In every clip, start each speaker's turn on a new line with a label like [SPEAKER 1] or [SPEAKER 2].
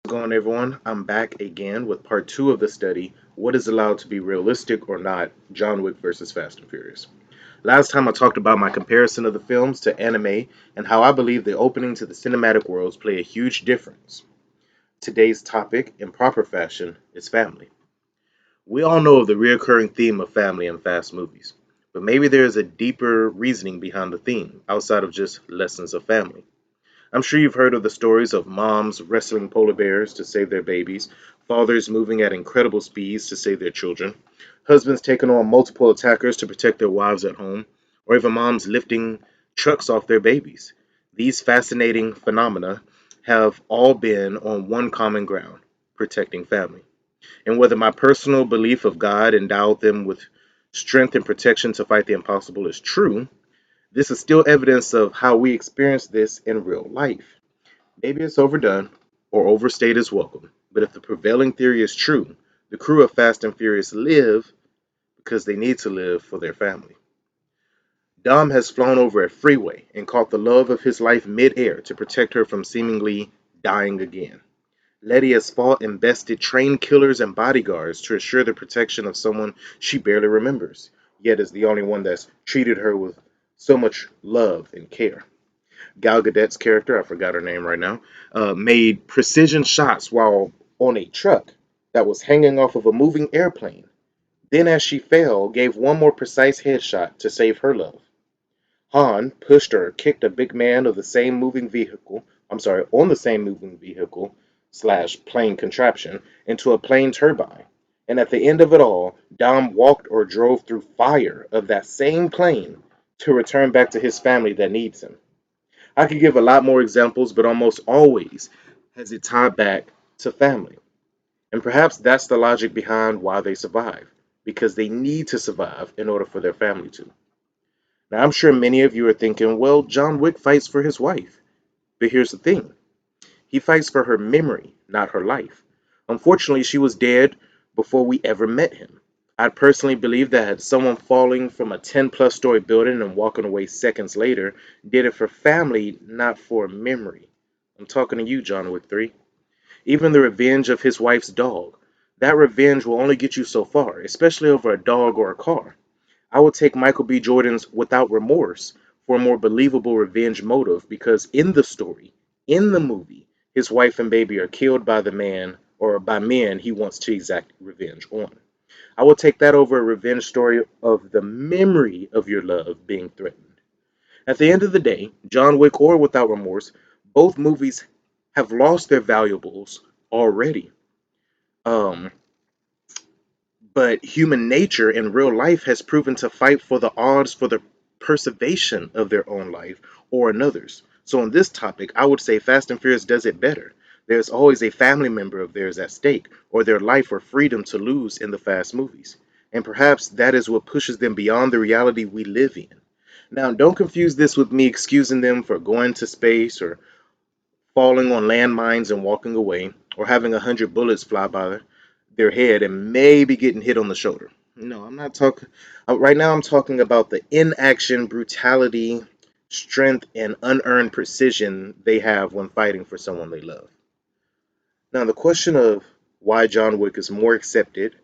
[SPEAKER 1] How's it going, everyone? I'm back again with part two of the study, What is Allowed to be Realistic or Not, John Wick versus Fast and Furious. Last time I talked about my comparison of the films to anime and how I believe the opening to the cinematic worlds play a huge difference. Today's topic, in proper fashion, is family. We all know of the recurring theme of family in fast movies, but maybe there is a deeper reasoning behind the theme, outside of just lessons of family. I'm sure you've heard of the stories of moms wrestling polar bears to save their babies, fathers moving at incredible speeds to save their children, husbands taking on multiple attackers to protect their wives at home, or even moms lifting trucks off their babies. These fascinating phenomena have all been on one common ground: protecting family. And whether my personal belief of God endowed them with strength and protection to fight the impossible is true, this is still evidence of how we experience this in real life. Maybe it's overdone or overstayed as welcome, but if the prevailing theory is true, the crew of Fast and Furious live because they need to live for their family. Dom has flown over a freeway and caught the love of his life mid-air to protect her from seemingly dying again. Letty has fought and bested trained killers and bodyguards to assure the protection of someone she barely remembers, yet is the only one that's treated her with so much love and care. Gal Gadot's character, I forgot her name right now, made precision shots while on a truck that was hanging off of a moving airplane. Then, as she fell, gave one more precise headshot to save her love. Han pushed or kicked a big man of the same moving vehicle, I'm sorry, on the same moving vehicle slash plane contraption into a plane turbine. And at the end of it all, Dom walked or drove through fire of that same plane to return back to his family that needs him. I could give a lot more examples, but almost always has it tied back to family. And perhaps that's the logic behind why they survive, because they need to survive in order for their family to. Now, I'm sure many of you are thinking, well, John Wick fights for his wife. But here's the thing: he fights for her memory, not her life. Unfortunately, she was dead before we ever met him. I personally believe that someone falling from a 10 plus story building and walking away seconds later did it for family, not for memory. I'm talking to you, John Wick 3. Even the revenge of his wife's dog. That revenge will only get you so far, especially over a dog or a car. I would take Michael B. Jordan's Without Remorse for a more believable revenge motive because in the story, in the movie, his wife and baby are killed by the man or by men he wants to exact revenge on. I will take that over a revenge story of the memory of your love being threatened. At the end of the day, John Wick or Without Remorse, both movies have lost their valuables already. Um, but human nature in real life has proven to fight for the odds for the preservation of their own life or another's. So, on this topic, I would say Fast and Furious does it better. There's always a family member of theirs at stake, or their life or freedom to lose in the fast movies. And perhaps that is what pushes them beyond the reality we live in. Now, don't confuse this with me excusing them for going to space or falling on landmines and walking away, or having 100 bullets fly by their head and maybe getting hit on the shoulder. No, I'm not talking. Right now, I'm talking about the inaction, brutality, strength, and unearned precision they have when fighting for someone they love. Now, the question of why John Wick is more accepted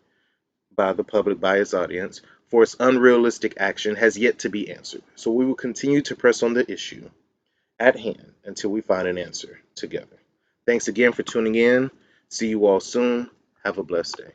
[SPEAKER 1] by the public, by its audience, for its unrealistic action has yet to be answered. So we will continue to press on the issue at hand until we find an answer together. Thanks again for tuning in. See you all soon. Have a blessed day.